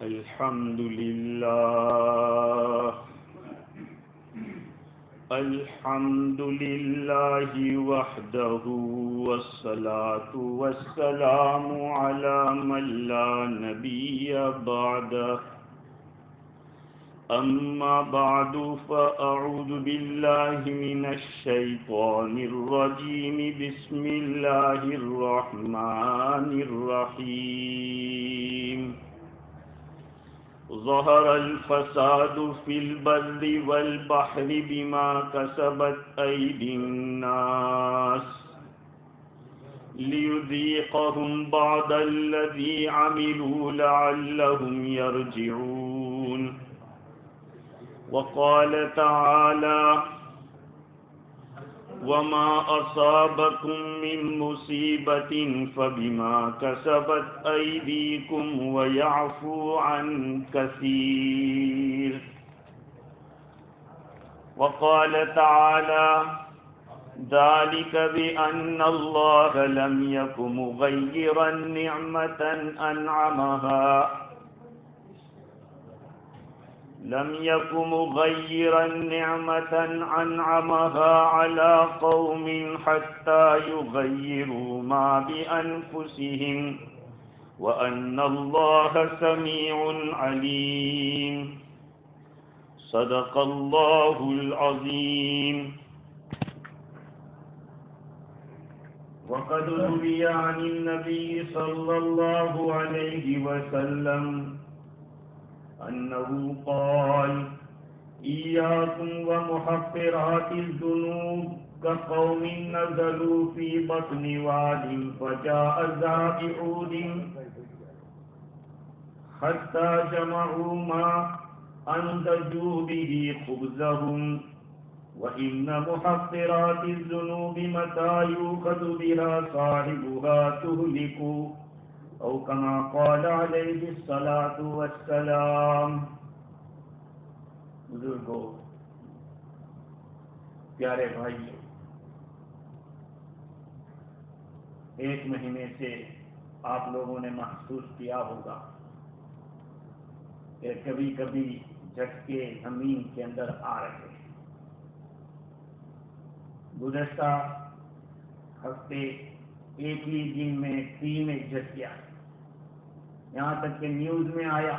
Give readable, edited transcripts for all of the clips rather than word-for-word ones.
الحمد لله الحمد لله وحده والصلاة والسلام على من لا نبي بعده أما بعد فأعوذ بالله من الشيطان الرجيم بسم الله الرحمن الرحيم ظهر الفساد في البر والبحر بما كسبت أيدي الناس ليذيقهم بعض الذي عملوا لعلهم يرجعون وقال تعالى وما أصابكم من مصيبة فبما كسبت أيديكم ويعفو عن كثير وقال تعالى ذلك بأن الله لم يكن مغيرا نعمة أنعمها على قوم حتى يغيروا ما بأنفسهم وأن الله سميع عليم صدق الله العظيم وقد روي عن النبي صلى الله عليه وسلم أنه قال إياكم ومحقرات الذنوب كقوم نزلوا في بطن واد فجاء ذا بعود حتى جمعوا ما أنضجوا به خبزهم وإن محقرات الذنوب متى يؤخذ بها صاحبها تهلك او کما قال علیہ الصلاۃ والسلام۔ بزرگوں، پیارے بھائیوں، ایک مہینے سے آپ لوگوں نے محسوس کیا ہوگا کہ کبھی کبھی جھٹکے زمین کے اندر آ رہے ہیں۔ گزشتہ ہفتے ایک ہی دن میں 3 جھٹکے آئے، یہاں تک کہ نیوز میں آیا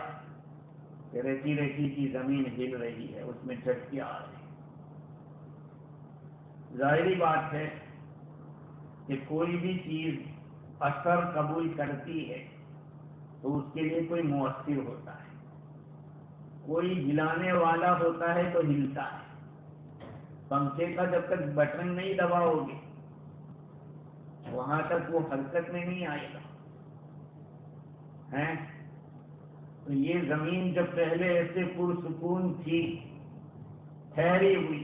کہ ریتی کی زمین ہل رہی ہے، اس میں جھٹکے آ رہے ہیں۔ ظاہری بات ہے کہ کوئی بھی چیز اثر قبول کرتی ہے تو اس کے لیے کوئی مؤثر ہوتا ہے، کوئی ہلانے والا ہوتا ہے تو ہلتا ہے۔ پنکھے کا جب تک بٹن نہیں دباؤ گے وہاں تک وہ حرکت میں نہیں آئے گا۔ تو یہ زمین جب پہلے ایسے پرسکون تھی، ٹھہری ہوئی،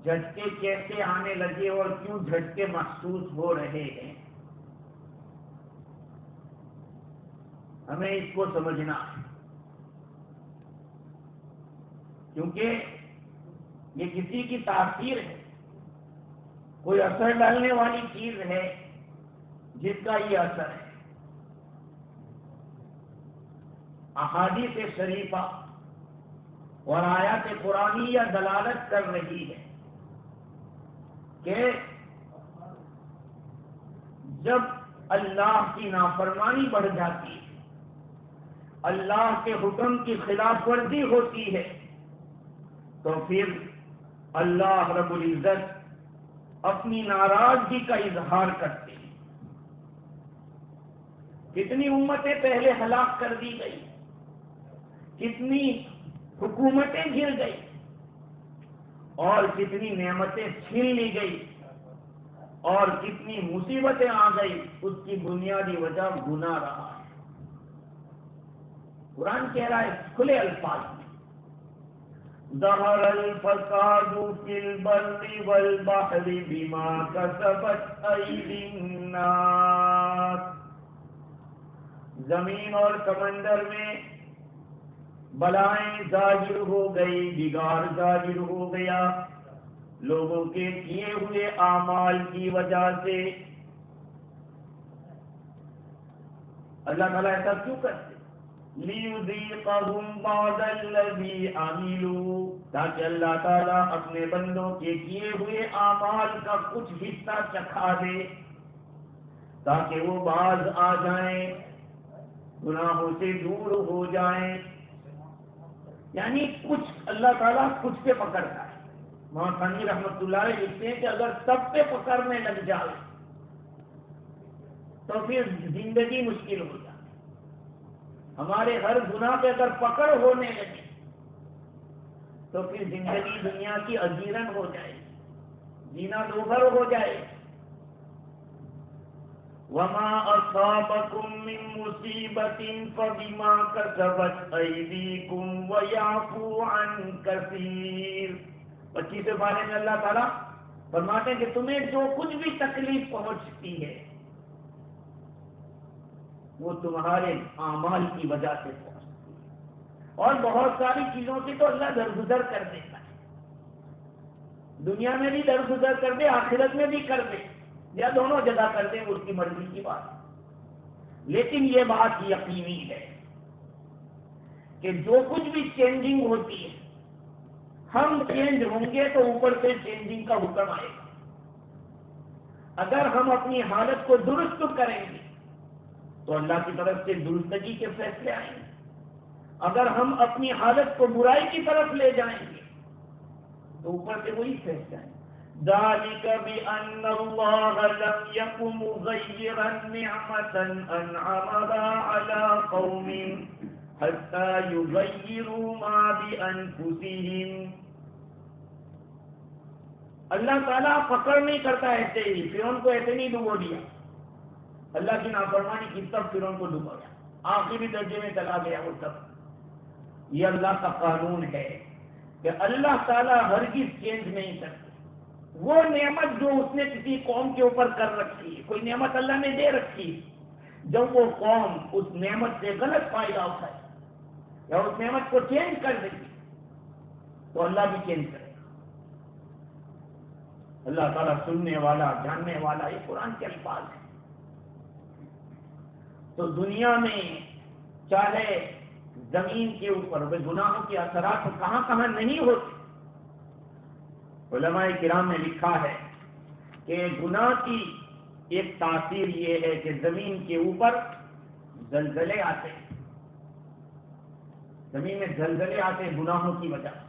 جھٹکے کیسے آنے لگے اور کیوں جھٹکے محسوس ہو رہے ہیں، ہمیں اس کو سمجھنا ہے، کیونکہ یہ کسی کی تاثیر ہے، کوئی اثر ڈالنے والی چیز ہے جس کا یہ اثر ہے۔ احادیث شریفہ اور آیات قرآنیہ دلالت کر رہی ہے کہ جب اللہ کی نافرمانی بڑھ جاتی ہے، اللہ کے حکم کی خلاف ورزی ہوتی ہے، تو پھر اللہ رب العزت اپنی ناراضگی کا اظہار کرتے ہیں۔ کتنی امتیں پہلے ہلاک کر دی گئی، کتنی حکومتیں گر گئی اور کتنی نعمتیں چھین لی گئی اور کتنی مصیبتیں آ گئی، اس کی بنیادی وجہ گناہ رہا ہے۔ قرآن کہہ رہا ہے کھلے الفاظ میں ظہر الفساد فی البر والبحر بما کسبت ایدی الناس، زمین اور سمندر میں بلائیں ظاہر ہو گئی، بگاڑ ظاہر ہو گیا لوگوں کے کیے ہوئے اعمال کی وجہ سے۔ اللہ تعالیٰ ایسا کیوں کرتے؟ لِيُذِيقَهُمْ بَعْضَ الَّذِي عَمِلُوا، تاکہ اللہ تعالیٰ اپنے بندوں کے کیے ہوئے اعمال کا کچھ حصہ چکھا دے، تاکہ وہ باز آ جائیں، گناہوں سے دور ہو جائیں۔ یعنی کچھ اللہ تعالیٰ کچھ پہ پکڑتا ہے۔ وہاں ثانی رحمت اللہ علیہ لکھتے ہیں کہ اگر سب پہ پکڑنے لگ جائے تو پھر زندگی مشکل ہو جائے۔ ہمارے ہر گناہ پہ اگر پکڑ ہونے لگے تو پھر زندگی دنیا کی اجیرن ہو جائے، جینا دوبھر ہو جائے۔ وَمَا أَصَابَكُم مِّن مُّصِيبَةٍ فَبِمَا كَسَبَتْ أَيْدِيكُمْ وَيَعْفُو عَن كَثِيرٍ۔ 25 پارے میں اللہ تعالیٰ فرماتے ہیں کہ تمہیں جو کچھ بھی تکلیف پہنچتی ہے وہ تمہارے اعمال کی وجہ سے پہنچتی ہے، اور بہت ساری چیزوں سے تو اللہ درگزر کر دیتا ہے، دنیا میں بھی درگزر کر دے، آخرت میں بھی کر دے، یا دونوں جگہ کر دیں، اس کی مرضی کی بات۔ لیکن یہ بات یقینی ہے کہ جو کچھ بھی چینجنگ ہوتی ہے، ہم چینج ہوں گے تو اوپر سے چینجنگ کا حکم آئے گا۔ اگر ہم اپنی حالت کو درست کریں گے تو اللہ کی طرف سے درستگی کے فیصلے آئیں گے، اگر ہم اپنی حالت کو برائی کی طرف لے جائیں گے تو اوپر سے وہی فیصلے آئیں گے۔ ذَلِكَ بِأَنَّ اللَّهَ لَمْ يَكُن مُغَيِّرًا نِعْمَةً أَنْعَمَهَا عَلَىٰ قَوْمٍ حَتَّىٰ يُغَيِّرُوا مَا بِأَنفُسِهِمْ۔ اللہ تعالیٰ پکڑ نہیں کرتا ایسے ہی، فرعون کو ایسے نہیں ڈبو دیا، اللہ کی نافرمانی کی تب فرعون کو ڈبو گیا، آخری درجے میں چلا گیا وہ تب۔ یہ اللہ کا قانون ہے کہ اللہ تعالیٰ ہرگز چینج نہیں کرتے۔ وہ نعمت جو اس نے کسی قوم کے اوپر کر رکھی ہے، کوئی نعمت اللہ نے دے رکھی ہے، جب وہ قوم اس نعمت سے غلط فائدہ اٹھائے یا اس نعمت کو چینج کر دے گی تو اللہ بھی چینج کرے گا۔ اللہ تعالیٰ سننے والا، جاننے والا، یہ قرآن کے الفاظ ہیں۔ تو دنیا میں چاہے زمین کے اوپر وہ گناہوں کے اثرات کہاں کہاں نہیں ہوتے، علماء کرام نے لکھا ہے کہ گناہ کی ایک تاثیر یہ ہے کہ زمین کے اوپر زلزلے آتے ہیں، زمین میں زلزلے آتے ہیں گناہوں کی وجہ سے،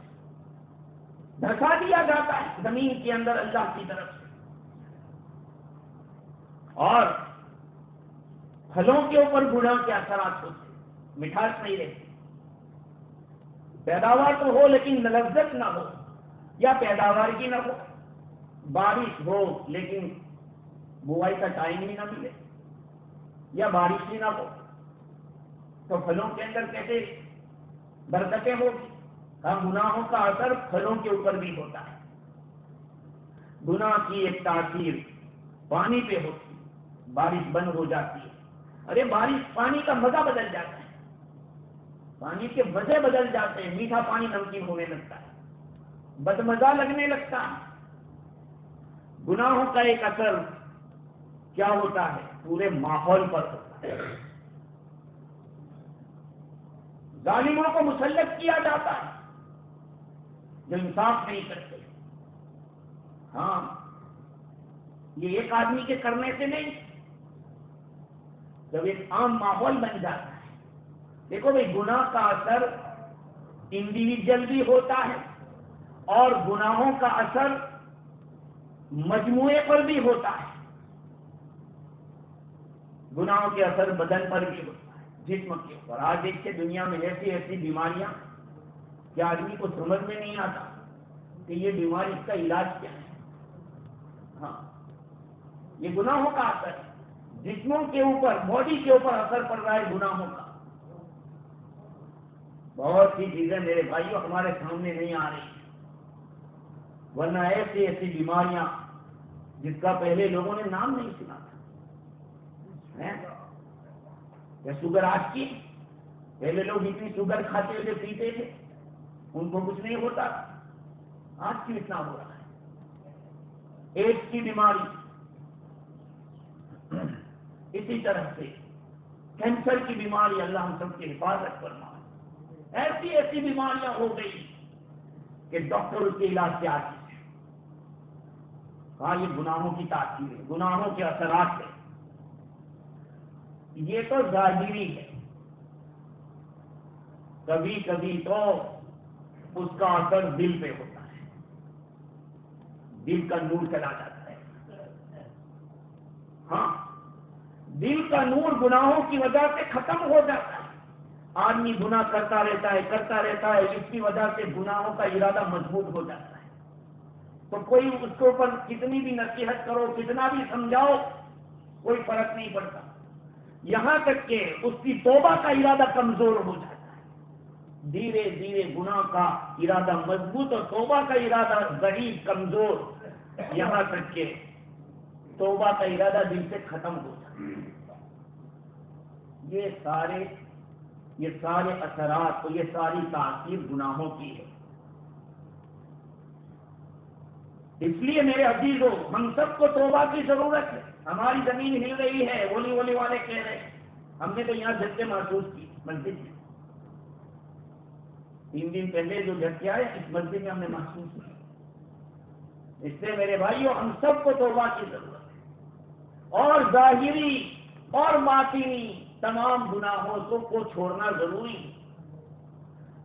دھسا دیا جاتا ہے زمین کے اندر اللہ کی طرف سے، اور پھلوں کے اوپر گناہ کے اثرات ہوتے ہیں، مٹھاس نہیں رہتی، پیداوار تو ہو لیکن لذت نہ ہو، یا پیداوار کی نہ ہو، بارش ہو لیکن بوائی کا ٹائم ہی نہ ملے، یا بارش ہی نہ ہو، تو پھلوں کے اندر کیسے برکتیں ہوگی؟ گناہوں کا اثر پھلوں کے اوپر بھی ہوتا ہے۔ گناہ کی ایک تاثیر پانی پہ ہوتی ہے، بارش بند ہو جاتی ہے، ارے بارش پانی کا مزہ بدل جاتا ہے، پانی کے مزے بدل جاتے ہیں، میٹھا پانی نمکین ہونے لگتا ہے، بدمزہ لگنے لگتا ہے۔ گناہوں کا ایک اثر کیا ہوتا ہے؟ پورے ماحول پر ہوتا ہے، ظالموں کو مسلط کیا جاتا ہے جو انصاف نہیں کرتے۔ ہاں، یہ ایک آدمی کے کرنے سے نہیں، جب ایک عام ماحول بن جاتا ہے۔ دیکھو بھائی، گناہ کا اثر انڈیویجول بھی ہوتا ہے اور گناہوں کا اثر مجموعے پر بھی ہوتا ہے۔ گناہوں کے اثر بدن پر بھی ہوتا ہے، جسم کے اوپر۔ آج دیکھتے دنیا میں ایسی ایسی بیماریاں کہ آدمی کو سمجھ میں نہیں آتا کہ یہ بیماری، اس کا علاج کیا ہے۔ ہاں، یہ گناہوں کا اثر ہے، جسموں کے اوپر، باڈی کے اوپر اثر پڑ رہا ہے گناہوں کا۔ بہت سی چیزیں میرے بھائیوں ہمارے سامنے نہیں آ رہی، ورنہ ایسی ایسی بیماریاں جس کا پہلے لوگوں نے نام نہیں سنا تھا۔ یا شوگر آج کی، پہلے لوگ اتنی شوگر کھاتے تھے، پیتے تھے، ان کو کچھ نہیں ہوتا، آج کیوں اتنا ہو رہا ہے؟ ایڈس کی بیماری، اسی طرح سے کینسر کی بیماری اللہ ہم سب کی حفاظت فرمائے۔ ایسی ایسی بیماریاں ہو گئی کہ ڈاکٹر اس کے علاج سے آتی ہے، کہا یہ گناہوں کی تاثیر ہے، گناہوں کے اثرات ہے۔ یہ تو ظاہری ہے، کبھی کبھی تو اس کا اثر دل پہ ہوتا ہے، دل کا نور چلا جاتا ہے۔ ہاں، دل کا نور گناہوں کی وجہ سے ختم ہو جاتا ہے، آدمی گناہ کرتا رہتا ہے، اس کی وجہ سے گناہوں کا ارادہ مضبوط ہو جاتا ہے۔ تو کوئی اس کے اوپر کتنی بھی نصیحت کرو، کتنا بھی سمجھاؤ، کوئی فرق نہیں پڑتا، یہاں تک کہ اس کی توبہ کا ارادہ کمزور ہو جاتا ہے۔ دھیرے دھیرے گناہ کا ارادہ مضبوط اور توبہ کا ارادہ ضعیف کمزور، یہاں تک کہ توبہ کا ارادہ دل سے ختم ہو جاتا ہے۔ یہ سارے اثرات اور یہ ساری تاثیر گناہوں کی ہے۔ اس لیے میرے عزیزوں، ہم سب کو توبہ کی ضرورت ہے۔ ہماری زمین ہل رہی ہے، ولی والے کہہ رہے ہیں، ہم نے تو یہاں جھٹکے محسوس کی مسجد میں، 3 دن پہلے جو جھٹکے آئے اس مسجد میں ہم نے محسوس کی۔ اس سے میرے بھائیوں، ہم سب کو توبہ کی ضرورت ہے، اور ظاہری اور باطنی تمام گناہوں کو چھوڑنا ضروری ہے۔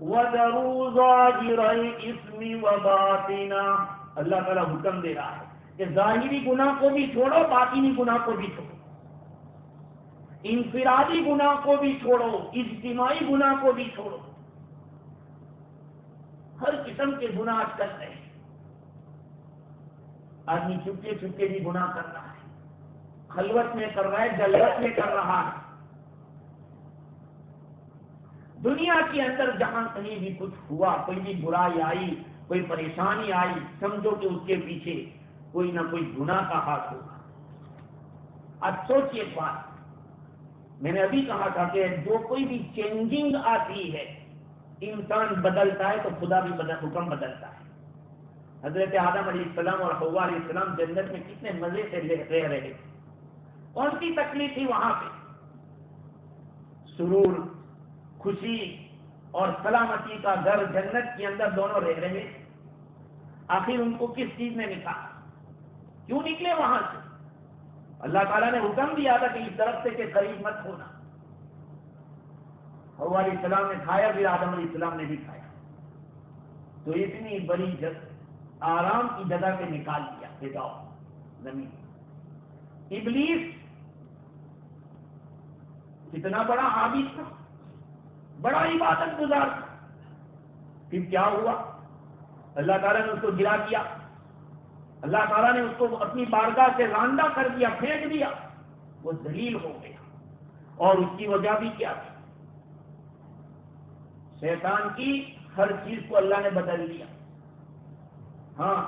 وَذَرُوا ظَاهِرَ الْإِثْمِ وَبَاطِنَهُ، اللہ تعالیٰ حکم دے رہا ہے کہ ظاہری گناہ کو بھی چھوڑو، باطنی گناہ کو بھی چھوڑو، انفرادی گناہ کو بھی چھوڑو، اجتماعی گناہ کو بھی چھوڑو۔ ہر قسم کے گناہ کر رہے ہیں، آدمی چپکے چپکے بھی گناہ کر رہا ہے، خلوت میں کر رہا ہے، جلوت میں کر رہا ہے۔ دنیا کے اندر جہاں کہیں بھی کچھ ہوا، کوئی بھی برائی آئی، کوئی پریشانی آئی، سمجھو کہ اس کے پیچھے کوئی نہ کوئی گناہ کا ہاتھ ہوگا۔ اب سوچئے بات، میں نے ابھی کہا تھا کہ جو کوئی بھی چینجنگ آتی ہے، انسان بدلتا ہے تو خدا بھی حکم بدلتا ہے۔ حضرت آدم علیہ السلام اور حوا علیہ السلام جنت میں کتنے مزے سے رہ رہے تھے، کون سی تکلیف تھی وہاں پہ؟ سرور، خوشی اور سلامتی کا گھر جنت کے اندر دونوں رہ رہے۔ آخر ان کو کس چیز نے نکالا؟ کیوں نکلے وہاں سے؟ اللہ تعالیٰ نے حکم دیا تھا کہ اس درخت کے قریب مت ہونا۔ حوا علیہ السلام نے کھایا، پھر آدم علیہ السلام نے بھی کھایا، تو اتنی بڑی آرام کی جگہ سے نکال دیا کہ جاؤ زمین۔ ابلیس کتنا بڑا عابد تھا، بڑا عبادت گزار تھا، پھر کیا ہوا؟ اللہ تعالیٰ نے اس کو گرا دیا، اللہ تعالیٰ نے اس کو اپنی بارگاہ سے راندہ کر دیا، پھینک دیا، وہ ذلیل ہو گیا۔ اور اس کی وجہ بھی کیا تھی؟ شیطان کی ہر چیز کو اللہ نے بدل دیا۔ ہاں،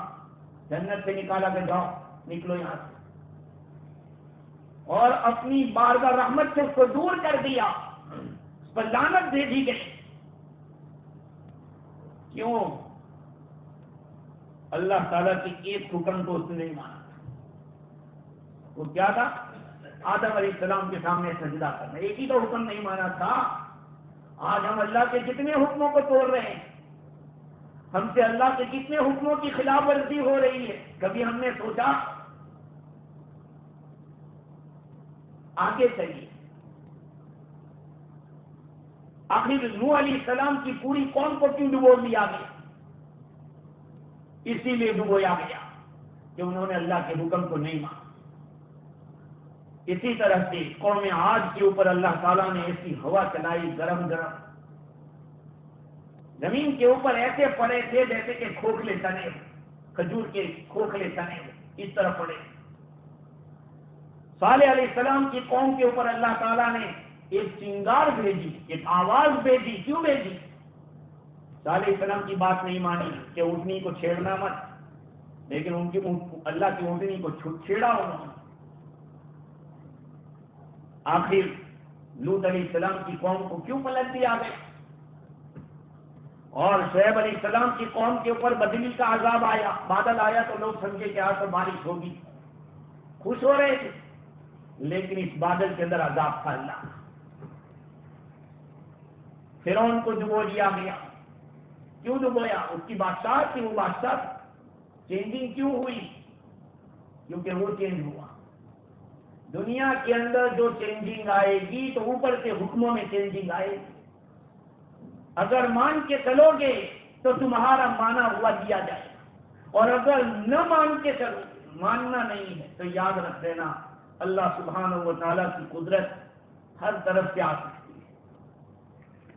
جنت سے نکالا کہ جاؤ نکلو یہاں سے، اور اپنی بارگاہ رحمت سے اس کو دور کر دیا، اس پر لعنت دے دی گئی۔ کیوں؟ اللہ تعالیٰ کے ایک حکم کو اس نے نہیں مانا۔ وہ کیا تھا؟ آدم علیہ السلام کے سامنے سجدہ کرنا، ایک ہی تو حکم نہیں مانا تھا۔ آج ہم اللہ کے کتنے حکموں کو توڑ رہے ہیں، ہم سے اللہ کے کتنے حکموں کی خلاف ورزی ہو رہی ہے، کبھی ہم نے سوچا؟ آگے چلیے، آخر نوح علیہ السلام کی پوری قوم کو کیوں ڈبو دیا گیا؟ اسی لیے ڈبویا گیا کہ انہوں نے اللہ کے حکم کو نہیں مانا۔ اسی طرح سے قوم عاد کے اوپر اللہ تعالیٰ نے ایسی ہوا چلائی، گرم گرم، زمین کے اوپر ایسے پڑے تھے جیسے کہ کھوکھلے تنے، کھجور کے کھوکھلے تنے اس طرح پڑے۔ صالح علیہ السلام کی قوم کے اوپر اللہ تعالیٰ نے ایک چنگار بھیجی، ایک آواز بھیجی۔ کیوں بھیجی؟ صالح علیہ السلام کی بات نہیں مانی کہ اونٹنی کو چھیڑنا مت، لیکن ان کی اللہ کی اونٹنی کو چھیڑا انہوں نے۔ آخر لوط علیہ السلام کی قوم کو کیوں پلٹ دیا گیا؟ اور شعیب علیہ السلام کی قوم کے اوپر بدلی کا عذاب آیا، بادل آیا تو لوگ سمجھے کہ آج تو بارش ہوگی، خوش ہو رہے تھے، لیکن اس بادل کے اندر عذاب تھا اللہ۔ فرعون کو ڈبو دیا گیا. کیوں ڈبویا؟ اس کی بادشاہ تھی، وہ بادشاہ چینجنگ کیوں ہوئی؟ کیونکہ وہ چینج ہوا. دنیا کے اندر جو چینجنگ آئے گی تو اوپر کے حکموں میں چینجنگ آئے گی. اگر مان کے چلو گے تو تمہارا مانا ہوا دیا جائے گا، اور اگر نہ مان کے چلو گے، ماننا نہیں ہے، تو یاد رکھ دینا اللہ سبحانہ و تعالیٰ کی قدرت ہر طرف سے آ سکتی ہے.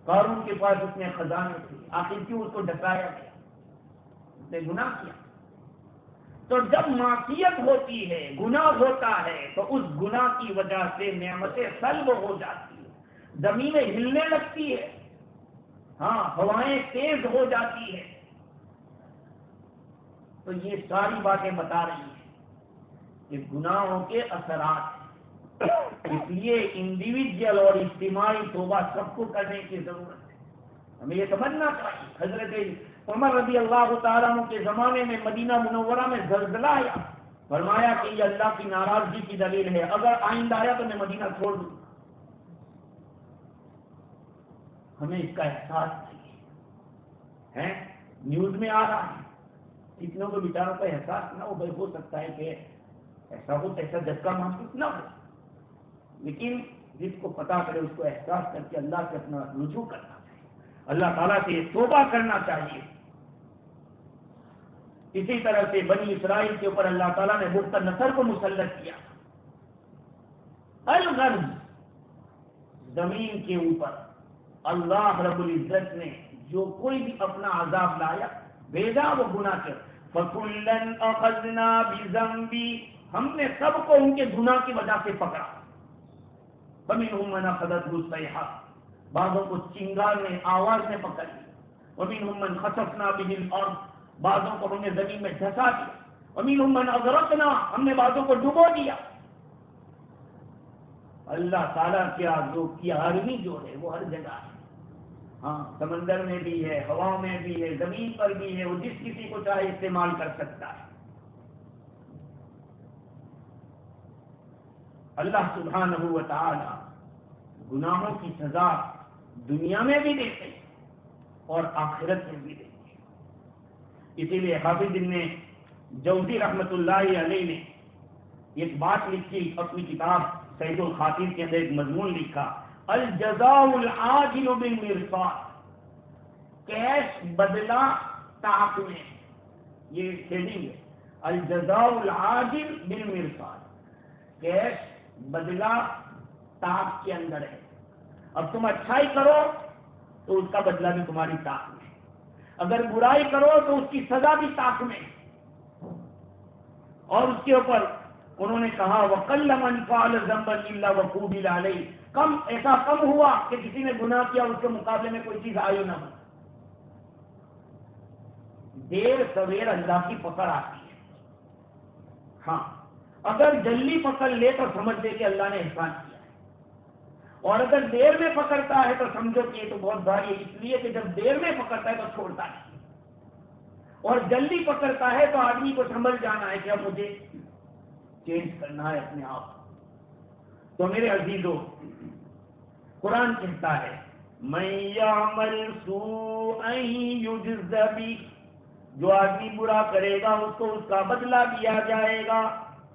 قارون کے پاس اتنے خزانے تھے، آخر کیوں اس کو ڈکایا گیا؟ اس نے گناہ کیا. تو جب معصیت ہوتی ہے، گناہ ہوتا ہے، تو اس گناہ کی وجہ سے نعمتیں سلب ہو جاتی ہیں، زمینیں ہلنے لگتی ہے، ہاں ہوائیں تیز ہو جاتی ہے. تو یہ ساری باتیں بتا رہی ہیں کہ گناہوں کے اثرات ہیں. اس لیے انڈیویجل اور اجتماعی توبہ سب کو کرنے کی ضرورت ہے. ہمیں یہ سمجھنا چاہیے. حضرت عمر رضی اللہ تعالیٰ عنہ کے زمانے میں مدینہ منورہ میں زلزلہ آیا، فرمایا کہ یہ اللہ کی ناراضگی کی دلیل ہے، اگر آئندہ آیا تو میں مدینہ چھوڑ دوں. ہمیں اس کا احساس نہیں ہے. نیوز میں آ رہا ہے، کتنوں کو بیچاروں کا احساس نہ ہو. ہو سکتا ہے کہ ایسا ہو، ایسا جھٹکا محسوس نہ ہو، لیکن جس کو پتا کرے اس کو احساس کر کے اللہ سے اپنا رجوع کرنا چاہیے، اللہ تعالیٰ سے توبہ کرنا چاہیے. اسی طرح سے بنی اسرائیل کے اوپر اللہ تعالیٰ نے بخت نصر کو مسلط کیا. الغرض زمین کے اوپر اللہ رب العزت نے جو کوئی بھی اپنا عذاب لایا، بھیجا وہ گناہ کے. فَكُلًّا أَخَذْنَا بِذَنبِهِ، ہم نے سب کو ان کے گناہ کی وجہ سے پکڑا. فَمِنْهُمْ مَنْ أَخَذَتْهُ الصَّيْحَةُ، بعضوں کو چنگار نے آواز میں پکڑ لی. وَمِنْهُمْ مَنْ خَسَفْنَا بِهِ الْأَرْضَ، بعضوں کو ہم نے زمین میں دھسا دیا. وَمِنْهُمْ مَنْ أَغْرَقْنَا، ہم نے بعضوں کو ڈبو دیا. اللہ تعالیٰ کی عالمی جو ہے وہ ہر جگہ ہے. ہاں سمندر میں بھی ہے، ہواؤں میں بھی ہے، زمین پر بھی ہے. وہ جس کسی کو چاہے استعمال کر سکتا ہے. اللہ سبحانہ و تعالی گناہوں کی سزا دنیا میں بھی دیتے ہیں اور آخرت میں بھی دیتے ہیں. اسی لیے حافظ ابن جوزی رحمۃ اللہ علیہ نے ایک بات لکھی اپنی کتاب سید الخاطر کے اندر، ایک مضمون لکھا، الجزاء العاجل بالمرصاد، کیش بدلہ طاق میں. یہ ہیڈنگ ہے، الجزاء العاجل بالمرصاد، کیش بدلہ طاق کے اندر ہے. اب تم اچھائی کرو تو اس کا بدلہ بھی تمہاری طاق میں، اگر برائی کرو تو اس کی سزا بھی طاق میں. اور اس کے اوپر انہوں نے کہا وَقَلَّ مَنْ فَعَلَ ذَنْبًا إِلَّا وَقُوبِلَ عَلَيْهِ، کم ایسا کم ہوا کہ کسی نے گناہ کیا اس کے مقابلے میں کوئی چیز آئی نہ ہو. دیر سویر اللہ کی پکڑ آتی ہے. ہاں اگر جلدی پکڑ لے تو سمجھ لے کہ اللہ نے احسان کیا ہے، اور اگر دیر میں پکڑتا ہے تو سمجھو کہ یہ تو بہت بھاری ہے. اس لیے کہ جب دیر میں پکڑتا ہے تو چھوڑتا نہیں، اور جلدی پکڑتا ہے تو آدمی کو سمجھ جانا ہے کہ اب مجھے چینج کرنا ہے اپنے آپ. تو میرے عزیزو، قرآن کہتا ہے مَن يَعْمَلْ سُوءًا يُجْزَ بِهِ، جو آدمی برا کرے گا اس کو اس کا بدلہ دیا جائے گا.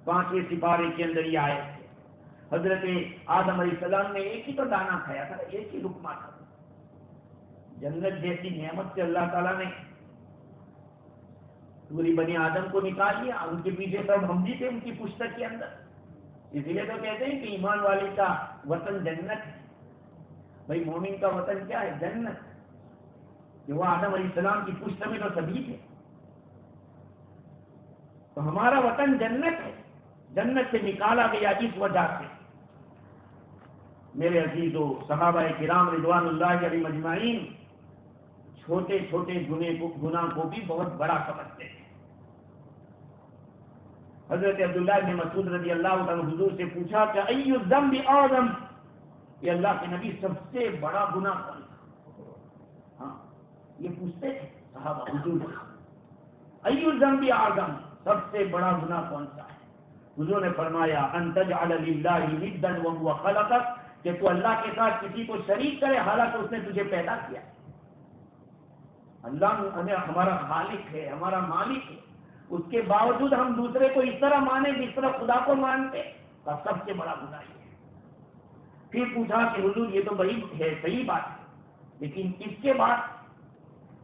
5ویں سپارے کے اندر یہ آئے تھے. حضرت آدم علیہ السلام نے ایک ہی تو دانہ کھایا تھا، ایک ہی لقمہ تھا. جنت جیسی نعمت سے اللہ تعالیٰ نے پوری بنی آدم کو نکال لیا. ان کے پیچھے سب ہم بھی تھے ان کی پشت کے اندر. اس لیے تو کہتے ہیں کہ ایمان والے کا وطن جنت ہے. بھائی مومن کا وطن کیا ہے؟ جنت. کہ وہ آدم علیہ السلام کی پشت میں تو سبھی تھے. تو ہمارا وطن جنت ہے. جنت سے نکالا گیا اس وجہ سے. میرے عزیزو، صحابہ کرام رضوان اللہ علیہم اجمعین چھوٹے چھوٹے گناہ کو بھی بہت بڑا سمجھتے ہیں. حضرت عبداللہ بن مسعود رضی اللہ عنہ حضور سے پوچھا کہ ای الذنب اعظم، یہ اللہ کے نبی سب سے بڑا گناہ کون سا؟ ہاں یہ پوچھتے تھے صحابہ حضور سے، ای الذنب اعظم، سب سے بڑا گناہ کون سا ہے؟ حضور نے فرمایا ان تجعل للہ ندا وهو خلقک، کہ تو اللہ کے ساتھ کسی کو شریک کرے حالانکہ اس نے تجھے پیدا کیا. اللہ ہمارا خالق ہے، ہمارا مالک ہے، اس کے باوجود ہم دوسرے کو اس طرح مانیں جس طرح خدا کو مانتے، کا سب سے بڑا گناہ یہ ہے. پھر پوچھا کہ حضور یہ تو بڑی ہے، صحیح بات ہے، لیکن اس کے بعد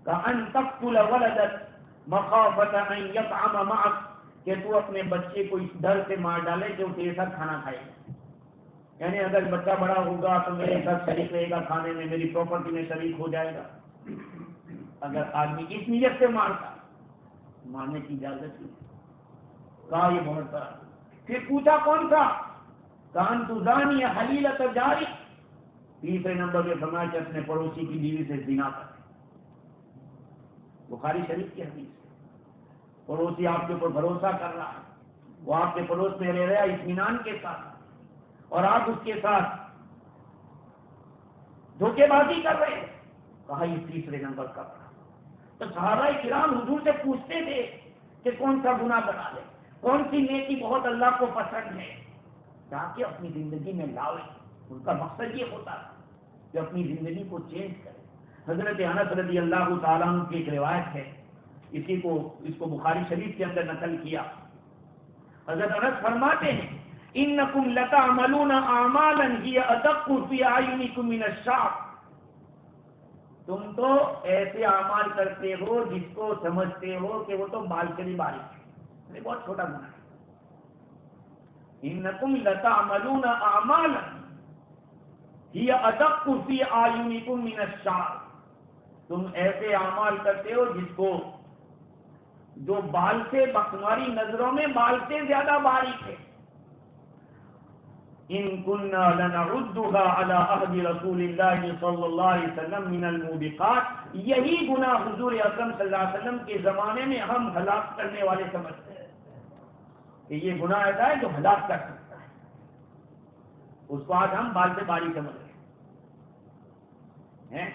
کأن تقتل ولدک مخافۃ ان یطعم معک، کہ تو اپنے بچے کو اس ڈر سے مار ڈالے کہ وہ تیرے ساتھ کھانا کھائے گا. یعنی اگر بچہ بڑا ہوگا تو میرے ساتھ شریک رہے گا کھانے میں، میری پراپرٹی میں شریک ہو جائے گا. اگر آدمی اس نیت سے مارتا، مارنے کی اجازت نہیں، کہا یہ بہت بڑا. پھر پوچھا کون سا؟ کان تزانی حلیلۃ جاری. تیسرے نمبر پہ فرمایا کہ اپنے پڑوسی کی بیوی سے زنا کر. بخاری شریف کی حدیث ہے. پڑوسی آپ کے اوپر بھروسہ کر رہا ہے، وہ آپ کے پڑوس میں رہ رہا ہے اطمینان کے ساتھ، اور آپ اس کے ساتھ دھوکے بازی کر رہے ہیں. کہا یہ تیسرے نمبر کا پڑا. تو صحابہ کرام حضور سے پوچھتے تھے کہ کون سا گناہ بنا لے، کون سی نیکی بہت اللہ کو پسند ہے، تاکہ اپنی زندگی میں لاوے. ان کا مقصد یہ ہوتا ہے کہ اپنی زندگی کو چینج کرے. حضرت انس رضی اللہ تعالیٰ عنہ کی ایک روایت ہے، اس کو بخاری شریف کے اندر نقل کیا. حضرت انس فرماتے ہیں انکم لتعملون اعمالا ہی ادق فی اعینکم من الشعر. تم تو ایسے اعمال کرتے ہو جس کو سمجھتے ہو کہ وہ تو بال کے بھی باریک ہے، یہ بہت چھوٹا گناہ ہے. انکم لتعملون اعمالا ہی ادق فی اعینکم من الشعر. تم ایسے اعمال کرتے ہو جس کو جو بال سے، تمہاری نظروں میں بال سے زیادہ باریک ہے. ان كنا لنعدها على عهد رسول الله صلی اللہ علیہ وسلم من الموبقات. یہی گناہ حضور اکرم صلی اللہ علیہ وسلم کے زمانے میں ہم ہلاک کرنے والے سمجھتے ہیں کہ یہ گناہ ایسا ہے جو ہلاک کر سکتا ہے، اس کو آج ہم بال سے باریک سمجھ رہے ہیں.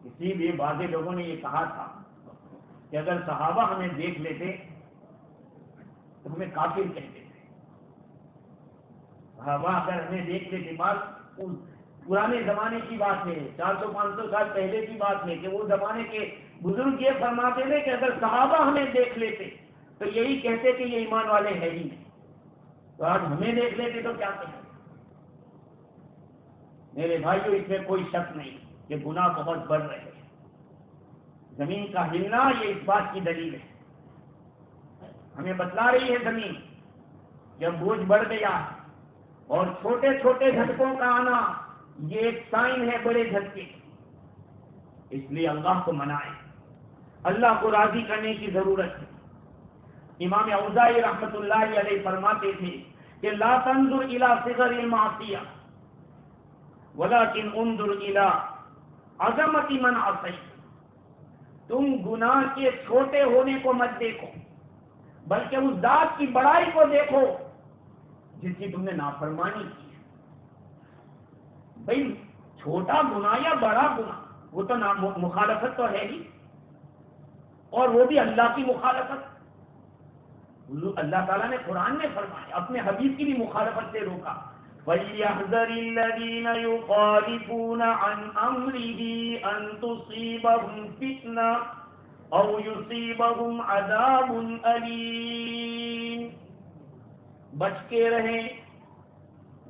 اسی لیے بعض لوگوں نے یہ کہا تھا کہ اگر صحابہ ہمیں دیکھ لیتے تو ہمیں کافر کہتے تھے. صحابہ اگر ہمیں دیکھ لیتے، بات پرانے زمانے کی بات ہے، 400-500 سال پہلے کی بات ہے، کہ وہ زمانے کے بزرگ یہ فرماتے تھے کہ اگر صحابہ ہمیں دیکھ لیتے تو یہی کہتے کہ یہ ایمان والے ہیں ہی نہیں. تو آج ہمیں دیکھ لیتے تو کیا کہتے؟ میرے بھائیوں، اس میں کوئی شک نہیں کہ گناہ بہت بڑھ رہے ہیں. زمین کا ہلنا یہ اس بات کی دلیل ہے. ہمیں بتلا رہی ہے زمین جب بوجھ بڑھ گیا اور چھوٹے چھوٹے جھٹکوں کا آنا یہ ایک سائن ہے بڑے جھٹکے. اس لیے اللہ کو منائیں، اللہ کو راضی کرنے کی ضرورت ہے. امام اوزاعی رحمۃ اللہ علیہ فرماتے تھے کہ لا تنظر الى صغر المعصیہ ولكن انظر الى عظمت من عصیت. تم گناہ کے چھوٹے ہونے کو مت دیکھو، بلکہ اس ذات کی بڑائی کو دیکھو جس کی تم نے نافرمانی کی ہے. بھئی چھوٹا گناہ یا بڑا گناہ وہ تو مخالفت تو ہے ہی، اور وہ بھی اللہ کی مخالفت. اللہ تعالیٰ نے قرآن میں فرمایا، اپنے حبیب کی بھی مخالفت سے روکا. فَلْيَحْذَرِ الَّذِينَ يُخَالِفُونَ عَنْ أَمْرِهِ أَن تُصِيبَهُمْ فِتْنَةٌ أَوْ يُصِيبَهُمْ عَذَابٌ أَلِيمٌ. بچ کے رہیں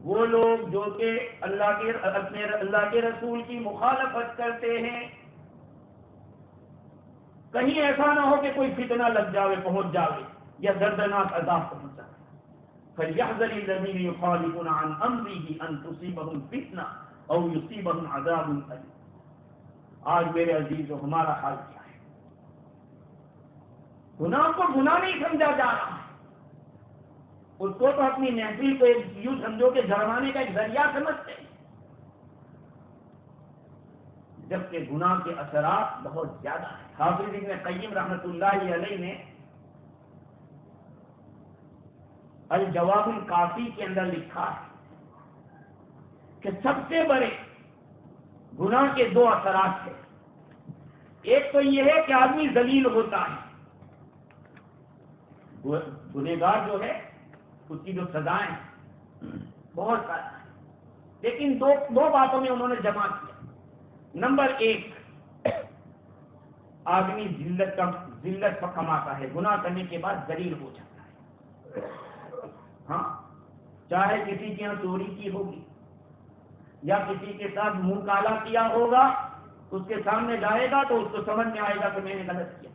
وہ لوگ جو کہ اللہ کے رسول کی مخالفت کرتے ہیں. کہیں ایسا نہ ہو کہ کوئی فتنہ لگ جاوے، پہنچ جاوے، یا دردناک عذاب پہنچ جائے. فَلْيَحْذَرِ الَّذِينَ يُخَالِفُونَ عَنْ أَمْرِهِ أَن تُصِيبَهُمْ فِتْنَةٌ أَوْ يُصِيبَهُمْ عَذَابٌ أَلِيمٌ. آج میرے عزیزو ہمارا حال کیا ہے؟ گناہ کو گناہ نہیں سمجھا جا رہا ہے. اس کو تو اپنی محفل کو یوں سمجھو کہ جرمانے کا ایک ذریعہ سمجھتے ہیں، جبکہ گناہ کے اثرات بہت زیادہ ہیں. حافظ ابن قیم رحمۃ اللہ علیہ نے الجواب الکافی کے اندر لکھا ہے کہ سب سے بڑے گناہ کے دو اثرات ہیں. ایک تو یہ ہے کہ آدمی ذلیل ہوتا ہے. گنہگار جو ہے اس کی جو سزائیں بہت سارا ہے. لیکن دو باتوں میں انہوں نے جمع کیا. نمبر 1، آدمی ذلت پر کماتا ہے، گناہ کرنے کے بعد ذلیل ہو جاتا ہے. ہاں، چاہے کسی کے یہاں چوری کی ہوگی یا کسی کے ساتھ منہ کالا کیا ہوگا، اس کے سامنے جائے گا تو اس کو سمجھ میں آئے گا کہ میں نے غلط کیا.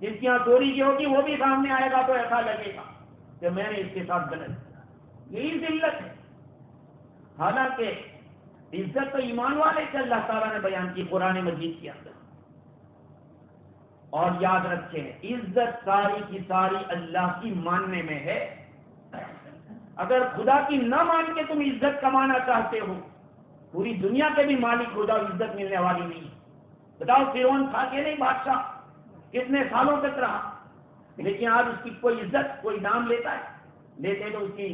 جس کے یہاں چوری کی ہوگی وہ بھی سامنے آئے گا تو ایسا لگے گا کہ میں نے اس کے ساتھ غلط کیا. یہی ذلت ہے. حالانکہ عزت تو ایمان والے سے اللہ تعالیٰ نے بیان کی قرآن مجید کے اندر. اور یاد رکھیں، عزت ساری کی ساری اللہ کی ماننے میں ہے. اگر خدا کی نہ مان کے تم عزت کمانا چاہتے ہو، پوری دنیا کے بھی مالک ہو جاؤ، عزت ملنے والی نہیں. بتاؤ، فرعون تھا کہ نہیں بادشاہ؟ کتنے سالوں تک رہا، لیکن آج اس کی کوئی عزت، کوئی نام لیتا ہے؟ لیتے تو اس کی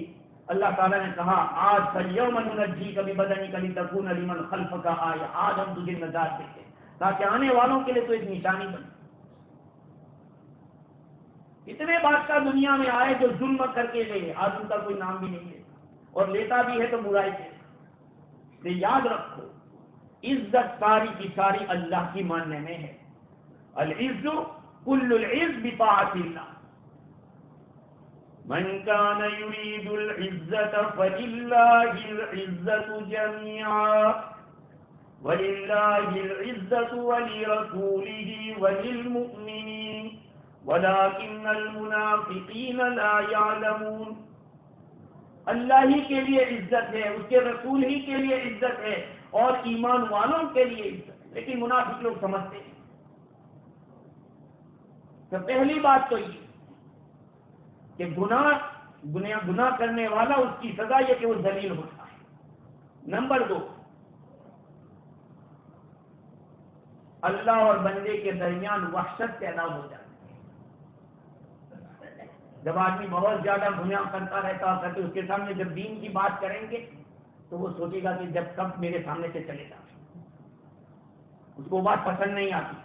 اللہ تعالیٰ نے کہا آج فَالْيَوْمَ نُنَجِّيكَ بِبَدَنِكَ لِتَكُونَ لِمَنْ خَلْفَكَ آیَةً، آج ہم تجھے نجات دیتے ہیں تاکہ آنے والوں کے لیے تو ایک نشانی بنے. اتنے بادشاہ دنیا میں آئے جو ظلم کر کے گئے، آج ان کا کوئی نام بھی نہیں لیتا، اور لیتا بھی ہے تو برائی کے. یاد رکھو، عزت ساری کی ساری اللہ کی ماننے میں ہے. العز کل العز بطاعت اللہ. من كان يريد العزة فلله العزة جميعا ولله العزة ولرسوله وللمؤمنين ولكن المنافقين لا يعلمون. اللہ ہی کے لیے عزت ہے، اس کے رسول ہی کے لیے عزت ہے، اور ایمان والوں کے لیے عزت ہے، لیکن منافق لوگ سمجھتے ہیں. تو پہلی بات تو یہ کہ گناہ کرنے والا، اس کی سزا یہ کہ وہ ذلیل ہوتا ہے. نمبر 2، اللہ اور بندے کے درمیان وحشت پیدا ہو جاتی ہے. جب آدمی بہت زیادہ گناہ کرتا رہتا ہے تو اس کے سامنے جب دین کی بات کریں گے تو وہ سوچے گا کہ جب کب میرے سامنے سے چلے گا. اس کو بات پسند نہیں آتی.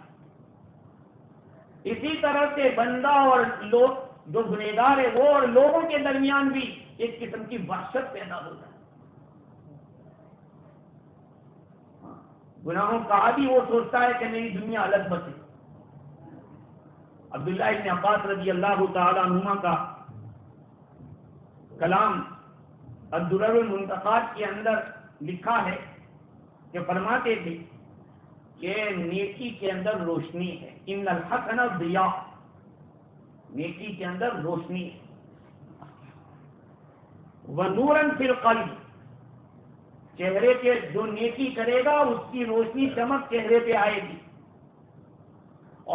اسی طرح سے بندہ اور لوگ جو گنہگار ہے وہ اور لوگوں کے درمیان بھی ایک قسم کی وحشت پیدا ہو جاتی ہے. گناہوں کا عادی وہ سوچتا ہے کہ میری دنیا الگ بسے. عبداللہ ابن عباس رضی اللہ تعالی عنہما کا کلام الدرر المنتخبات کے اندر لکھا ہے کہ فرماتے تھے کہ نیکی کے اندر روشنی ہے. ان الحسن ضیاء، نیکی کے اندر روشنی ہے. وَنُورًا فِي الْقَلْبِ، چہرے کے جو نیکی کرے گا اس کی روشنی چمک چہرے پہ آئے گی،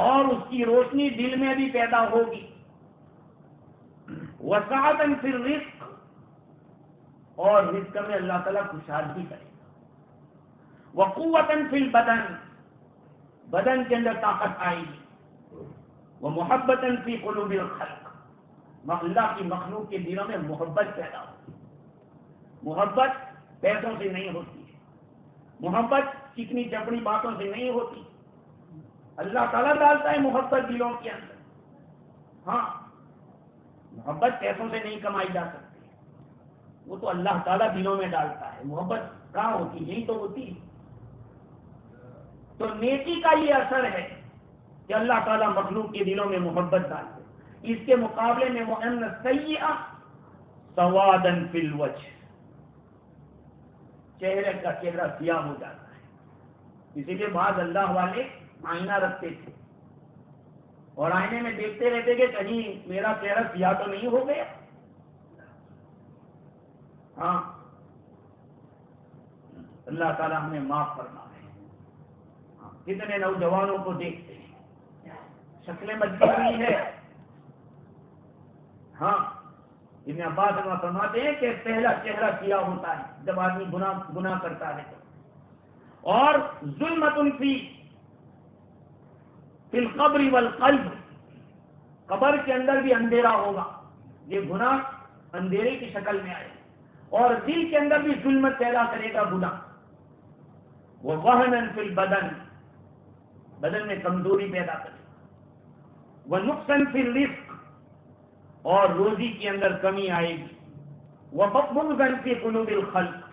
اور اس کی روشنی دل میں بھی پیدا ہوگی. وَسَعَةً فِي الرِّزْقِ، اور رزق میں اللہ تعالیٰ خوشحالی کرے گا. وَقُوَّةً فِي الْبَدَنِ، بدن کے اندر طاقت آئے گی. وَمُحَبَّةً فِي قُلُوبِ الْخَلْقِ، اللہ کی مخلوق کے دلوں میں محبت پیدا ہوتی. محبت پیسوں سے نہیں ہوتی ہے، محبت چکنی چپڑی باتوں سے نہیں ہوتی. اللہ تعالیٰ ڈالتا ہے محبت دلوں کے اندر. ہاں، محبت پیسوں سے نہیں کمائی جا سکتی، وہ تو اللہ تعالیٰ دلوں میں ڈالتا ہے. محبت کہاں ہوتی؟ یہی تو ہوتی ہے. تو نیکی کا یہ اثر ہے کہ اللہ تعالیٰ مخلوق کے دلوں میں محبت ڈالتے. اس کے مقابلے میں وَأَنَّ السَّيِّئَةَ سَوَادًا فِي الْوَجْهِ، چہرے کا چہرہ سیاہ ہو جاتا ہے. اسی لیے بعض اللہ والے آئینہ رکھتے تھے اور آئینے میں دیکھتے رہتے کہ کہیں میرا چہرہ سیاہ تو نہیں ہو گیا. ہاں، اللہ تعالیٰ ہمیں معاف فرما ہے. کتنے نوجوانوں کو دیکھتے ہیں شکلیں بدلی ہوئی ہے. ہاں، ابن عباس فرماتے ہیں کہ پہلا چہرہ سیاہ ہوتا ہے جب آدمی گناہ کرتا ہے. اور ظلمۃ فی القبر والقلب، قبر کے اندر بھی اندھیرا ہوگا. یہ گناہ اندھیرے کی شکل میں آئے، اور دل کے اندر بھی ظلمت پیدا کرے گا گناہ. وَوَهْنًا فِي الْبَدَنِ، بدن میں کمزوری پیدا کرے گا. وَنُقْصًا فِي الرِّزْقِ، اور روزی کے اندر کمی آئے گی. وَبُغْضًا فِي قُلُوبِ الْخَلْقِ،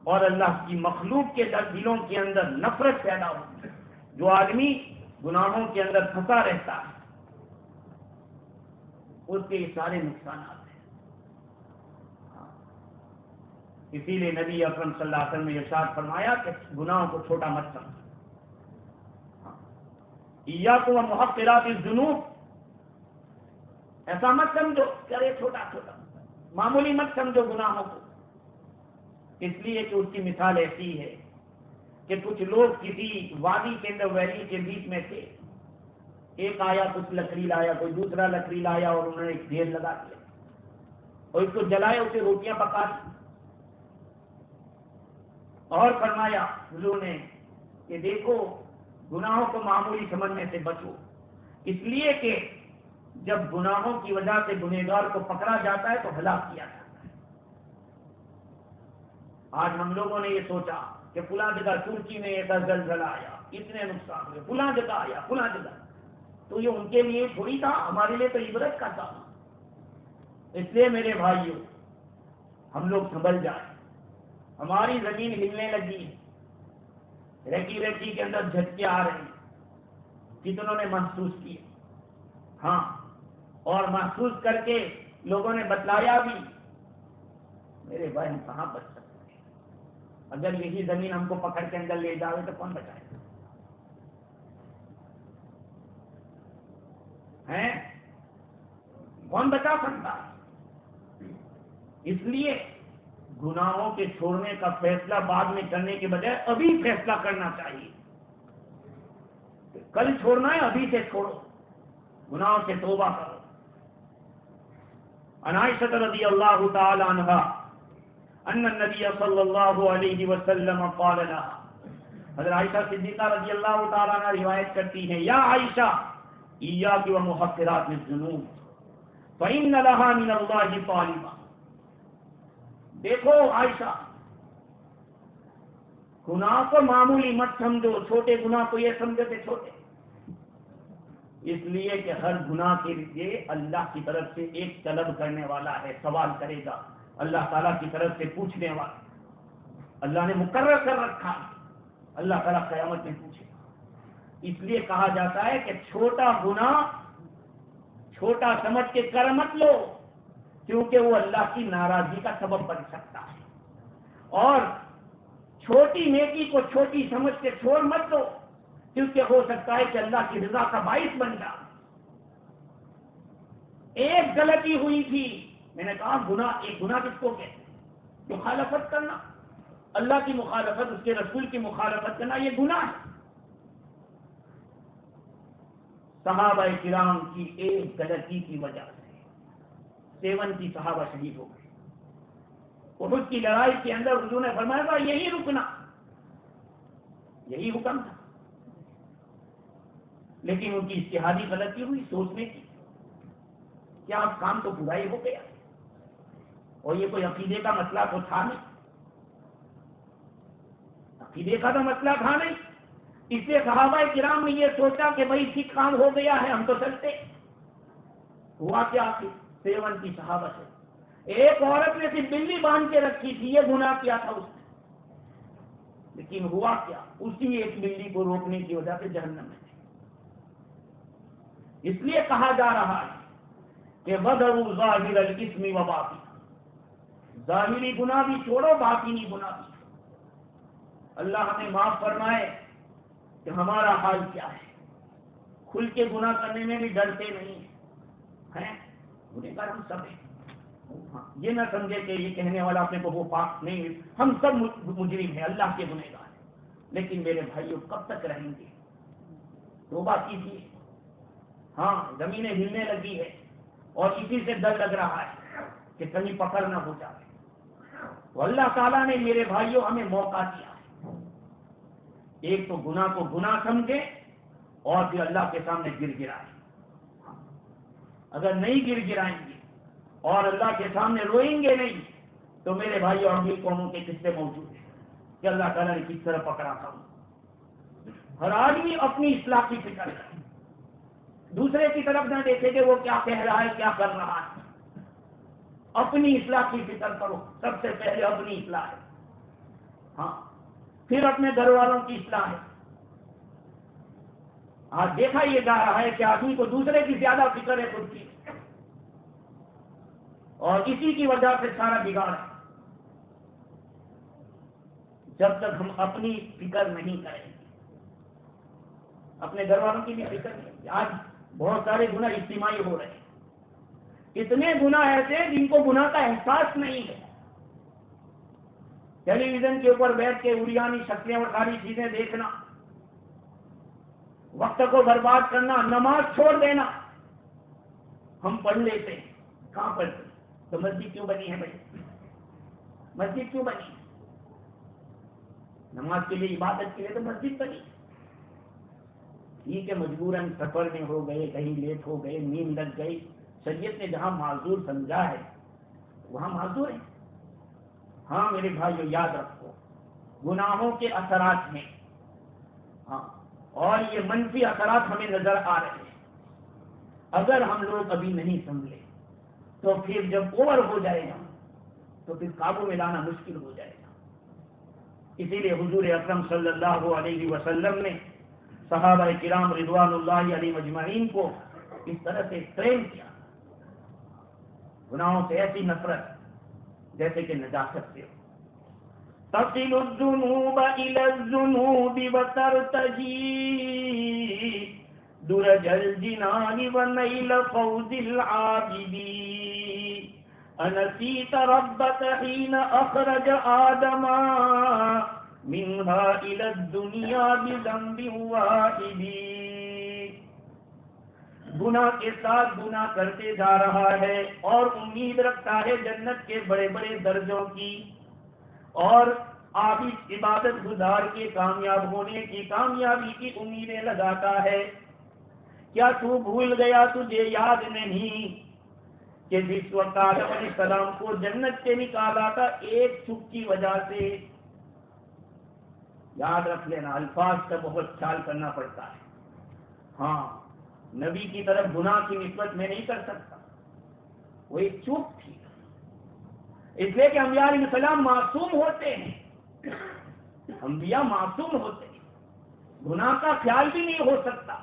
اور اللہ کی مخلوق کے دلوں کے اندر نفرت پیدا ہوتی ہے. جو آدمی گناہوں کے اندر پھنسا رہتا ہے اس کے یہ سارے نقصانات ہیں. اسی لیے نبی اکرم صلی اللہ علیہ وسلم نے ارشاد فرمایا کہ گناہوں کو چھوٹا مت سمجھو. ایاکم ومحقرات الذنوب، ایسا مت سمجھو کرے چھوٹا چھوٹا معمولی مت سمجھو گناہوں کو. اس لیے کہ اس کی مثال ایسی ہے کہ کچھ لوگ کسی وادی کے اندر ویلی کے بیچ میں تھے. ایک آیا کچھ لکڑی لایا، کوئی دوسرا لکڑی لایا اور انہوں نے ایک ڈھیر لگا دیا اور اس کو جلائے، اسے روٹیاں پکا دی. اور فرمایا حضور نے کہ دیکھو گناہوں کو معمولی سمجھنے سے بچو، اس لیے کہ جب گناہوں کی وجہ سے گنہگار کو پکڑا جاتا ہے تو ہلاک کیا جاتا ہے. آج ہم لوگوں نے یہ سوچا کہ فلاں جگہ ترکی میں ایسا زلزلہ آیا، اتنے نقصان ہوئے، فلاں جگہ آیا، فلاں جگہ، تو یہ ان کے لیے تھوڑی تھا، ہمارے لیے تو عبرت کا تھا. اس لیے میرے بھائیوں ہم لوگ سنبھل جائیں. ہماری زمین ہلنے لگی ہے، ریتی ریتی کے اندر جھٹکے آ رہے ہیں، کتنوں نے محسوس کیے. ہاں، اور محسوس کر کے لوگوں نے بتلایا بھی. میرے بھائی ہم کہاں بچ سکتے ہیں؟ اگر یہی زمین ہم کو پکڑ کے اندر لے جاوے تو کون بچائے گا؟ ہیں؟ کون بچا سکتا؟ اس لیے گناہوں کے چھوڑنے کا فیصلہ بعد میں کرنے کے بجائے ابھی فیصلہ کرنا چاہیے. کل چھوڑنا ہے ابھی سے چھوڑو، گناہوں سے توبہ کرو. عن عائشہ رضی اللہ تعالی عنہا ان النبی صلی اللہ علیہ وسلم قال لها، حضرت عائشہ صدیقہ رضی اللہ تعالی عنہ روایت کرتی ہیں، یا عائشہ ایاک ومحقرات الذنوب فإن لها من اللہ طالبا. دیکھو عائشہ، گناہ کو معمولی مت سمجھو، چھوٹے گناہ کو یہ سمجھو کہ چھوٹے، اس لیے کہ ہر گناہ کے لیے اللہ کی طرف سے ایک طلب کرنے والا ہے، سوال کرے گا اللہ تعالیٰ کی طرف سے پوچھنے والا. اللہ نے مقرر کر رکھا، اللہ تعالیٰ قیامت میں پوچھے گا. اس لیے کہا جاتا ہے کہ چھوٹا گناہ چھوٹا سمجھ کے کر مت لو، کیونکہ وہ اللہ کی ناراضگی کا سبب بن سکتا ہے. اور چھوٹی نیکی کو چھوٹی سمجھ کے چھوڑ مت دو، کیونکہ ہو سکتا ہے کہ اللہ کی رضا کا باعث بن جائے. ایک غلطی ہوئی تھی، میں نے کہا گناہ، ایک گناہ کس کو کہتے ہیں؟ مخالفت کرنا، اللہ کی مخالفت، اس کے رسول کی مخالفت کرنا، یہ گناہ ہے. صحابہ کرام کی ایک غلطی کی وجہ سے 70 صحابہ شہید ہو گئے. احد کی لڑائی کے اندر حضور نے فرمایا تھا یہی رکنا، یہی حکم تھا، لیکن ان کی اجتہادی غلطی ہوئی سوچنے کی. کیا اب کام تو پورا ہی ہو گیا اور یہ کوئی عقیدے کا مسئلہ تو تھا نہیں، عقیدے کا تو مسئلہ تھا نہیں. اس لیے صحابہ کرام نے یہ سوچا کہ بھائی ٹھیک کام ہو گیا ہے، ہم تو چلتے. ہوا کیا؟ 70 صحابہ سے ایک عورت نے صرف بلی باندھ کے رکھی تھی، یہ گناہ کیا تھا اس نے، لیکن ہوا کیا؟ اسی ایک بلی کو روکنے کی وجہ سے جہنم میں. اس لیے کہا جا رہا ہے کہ وَذَرُوا ظَاهِرَ الْإِثْمِ وَبَاطِنَهُ، ظاہری گناہ بھی چھوڑو، باطنی گناہ بھی چھوڑو. اللہ ہمیں معاف فرمائے کہ ہمارا حال کیا ہے. کھل کے گناہ کرنے میں بھی ڈرتے نہیں ہیں، گنہگار ہم سب ہیں. یہ نہ سمجھے کہ یہ کہنے والا اپنے کو وہ پاک نہیں، ہم سب مجرم ہیں، اللہ کے گنہگار ہیں. لیکن میرے بھائیوں کب تک رہیں گے؟ توبہ کیجیے. ہاں زمینیں ہلنے لگی ہے اور اسی سے ڈر لگ رہا ہے کہ کہیں پکڑ نہ ہو جائے. تو اللہ تعالیٰ نے میرے بھائیوں ہمیں موقع دیا ہے، ایک تو گناہ کو گناہ سمجھے اور پھر اللہ کے سامنے گر گرائیں. اگر نہیں گر گرائیں گے اور اللہ کے سامنے روئیں گے نہیں تو میرے بھائیوں اگلی قوموں کے قصے موجود ہیں کہ اللہ تعالیٰ نے کس طرح پکڑا تھا. ہر آدمی اپنی اصلاح کی فکر کرے، دوسرے کی طرف نہ دیکھے کہ وہ کیا کہہ رہا ہے، کیا کر رہا ہے. اپنی اصلاح کی فکر کرو، سب سے پہلے اپنی اصلاح ہے. ہاں پھر اپنے گھر والوں کی اصلاح ہے. آج دیکھا یہ جا رہا ہے کہ آدمی کو دوسرے کی زیادہ فکر ہے خود کی، اور اسی کی وجہ سے سارا بگاڑ ہے. جب تک ہم اپنی فکر نہیں کریں گے، اپنے گھر والوں کی بھی فکر نہیں. آج بہت سارے گناہ اجتماعی ہو رہے ہیں، اتنے گناہ ایسے جن کو گناہ کا احساس نہیں ہے. ٹیلی ویژن کے اوپر بیٹھ کے اریانی شکلیں اور ساری چیزیں دیکھنا، وقت کو برباد کرنا، نماز چھوڑ دینا. ہم پڑھ لیتے ہیں، کہاں پڑھتے ہیں؟ تو مسجد کیوں بنی ہے بھائی؟ مسجد کیوں بنی ہے؟ نماز کے لیے، عبادت کے لیے تو مسجد بنی. ٹھیک ہے مجبوراً سفر میں ہو گئے، کہیں لیٹ ہو گئے، نیند لگ گئی، شریعت نے جہاں معذور سمجھا ہے وہاں معذور ہے. ہاں میرے بھائیو یاد رکھو، گناہوں کے اثرات ہیں، ہاں، اور یہ منفی اثرات ہمیں نظر آ رہے ہیں. اگر ہم لوگ ابھی نہیں سمجھے تو پھر جب اوور ہو جائے گا تو پھر قابو میں لانا مشکل ہو جائے گا. اسی لیے حضور اکرم صلی اللہ علیہ وسلم نے صحابہ کرام رضوان اللہ علیہ اجمعین کو اس طرح سے ٹرین کیا، گناہوں سے ایسی نفرت جیسے کہ نجاست سے. تصل الذنوب الى الذنوب وترتجي درج الجنان ونيل فوز العابدين انسيت ربك حين اخرج آدم منها الى الدنيا بذنب واحد. گناہ کے ساتھ گناہ کرتے جا رہا ہے اور امید رکھتا ہے جنت کے بڑے بڑے درجوں کی، اور عابد عبادت گزار کے کامیاب ہونے کی، کامیابی کی امیدیں لگاتا ہے. کیا تو بھول گیا، تجھے یاد نہیں کہ جس وقت آدم علیہ السلام کو جنت سے نکالا تھا ایک چک کی وجہ سے؟ یاد رکھ لینا، الفاظ کا بہت خیال کرنا پڑتا ہے. ہاں نبی کی طرف گناہ کی نسبت میں نہیں کر سکتا، وہ ایک چوک تھی. اس لیے کہ انبیاء علیہ السلام معصوم ہوتے ہیں، انبیاء معصوم ہوتے ہیں، گناہ کا خیال بھی نہیں ہو سکتا.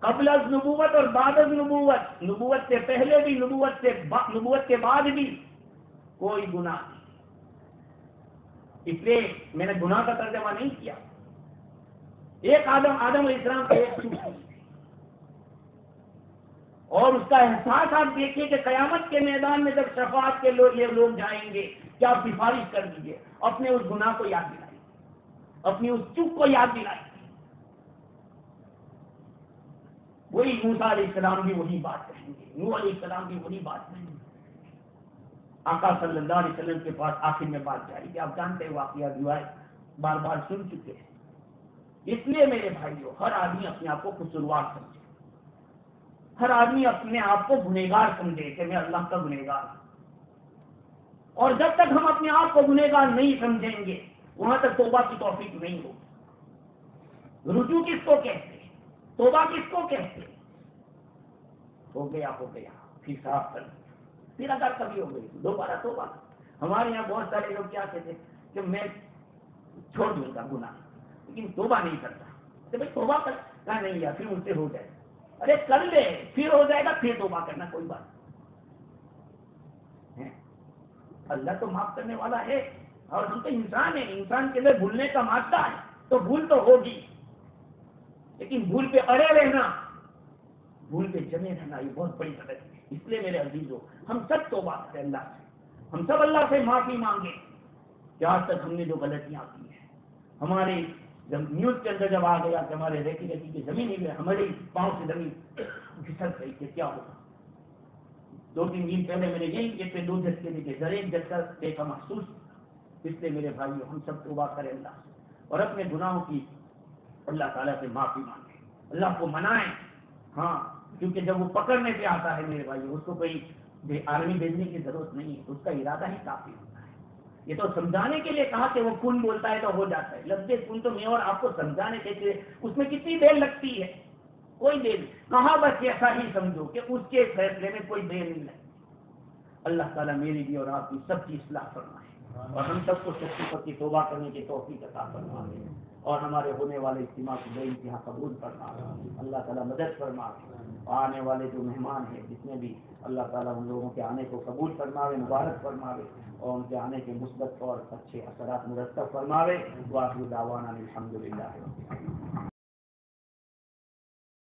قبل از نبوت اور بعد از نبوت، نبوت سے پہلے بھی، نبوت کے بعد بھی کوئی گناہ نہیں. اس لیے میں نے گناہ کا ترجمہ نہیں کیا. ایک آدم علیہ السلام کا ایک چوک تھی، اور اس کا احساس آپ دیکھیے کہ قیامت کے میدان میں جب شفاعت کے لیے لوگ جائیں گے، کیا آپ سفارش کر دیجیے، اپنے اس گناہ کو یاد دلائیں، اپنی اس چوک کو یاد دلائیں. وہی موسیٰ علیہ السلام بھی وہی بات کہیں گے، نوح علیہ السلام بھی وہی بات کہیں گے. آقا صلی اللہ علیہ وسلم کے پاس آخر میں بات جاری کہ آپ جانتے ہیں واقعہ روایت بار بار سن چکے ہیں. اس لیے میرے بھائیوں، ہر آدمی اپنے آپ کو قصوروار سمجھے، ہر آدمی اپنے آپ کو گنہگار سمجھے کہ میں اللہ کا گنہگار ہوں. اور جب تک ہم اپنے آپ کو گنہگار نہیں سمجھیں گے وہاں تک توبہ کی توفیق نہیں ہوگی. رجوع کس کو کہتے ہیں؟ توبہ کس کو کہتے ہیں؟ ہو گیا پھر صاف کر دیا، پھر اگر کبھی ہو گئی دوبارہ توبہ. ہمارے یہاں بہت سارے لوگ کیا کہتے ہیں کہ میں چھوڑ دوں گا گناہ لیکن توبہ نہیں کرتا. کہ بھائی توبہ کرنا نہیں یا پھر مجھ سے ہو جائے. ارے کر لے، پھر ہو جائے گا، پھر توبہ کرنا، کوئی بات نہیں. اللہ تو معاف کرنے والا ہے، اور ہم تو انسان ہیں، انسان کے لیے بھولنے کا مادہ ہے، تو بھول تو ہوگی، لیکن بھول پہ اڑے رہنا، بھول پہ جمے رہنا یہ بہت بڑی غلط ہے. اس لیے میرے عزیزوں، ہم سب توبہ کریں اللہ سے، ہم سب اللہ سے معافی مانگیں کہ آج تک ہم نے جو غلطیاں کی ہیں. ہمارے جب نیوز کے اندر جب آ گیا کہ ہمارے ریتی کی زمین ہی ہمارے پاؤں سے زمین پھسل گئی کہ کیا ہوگا. 2-3 دن پہلے میرے یہی گیٹ پہ 2 جھٹکے دیکھے، ہر ایک جھٹکا دیکھا محسوس. اس لیے میرے بھائیوں، ہم سب توبہ کریں اللہ سے اور اپنے گناہوں کی اللہ تعالیٰ سے معافی مانگیں، اللہ کو منائیں. ہاں کیونکہ جب وہ پکڑنے پہ آتا ہے میرے بھائیوں، اس کو کوئی آرمی بھیجنے کی ضرورت نہیں ہے، اس کا ارادہ ہی کافی ہوتا ہے. یہ تو سمجھانے کے لیے کہا کہ وہ کن بولتا ہے تو ہو جاتا ہے. لفظ کن تو میں اور آپ کو سمجھانے کے لیے، اس میں کتنی دیر لگتی ہے؟ کوئی دیر نہیں. کہاں بس ایسا ہی سمجھو کہ اس کے فیصلے میں کوئی دیر نہیں لگتی. اللہ تعالیٰ میری بھی اور آپ کی سب کی اصلاح فرمائے. اور ہم سب کو سچی پکی توبہ کرنے کی توفیق عطا فرما دے اور ہمارے ہونے والے اجتماع کو بے انتہا قبول فرما دے۔ اللہ تعالیٰ مدد فرما دے۔ آنے والے جو مہمان ہیں جتنے بھی، اللہ تعالیٰ ان لوگوں کے آنے کو قبول فرماوے، مبارک فرماوے اور ان کے آنے کے مثبت اور اچھے اثرات مرتب فرماوے۔ وآخر دعوانا الحمدللہ۔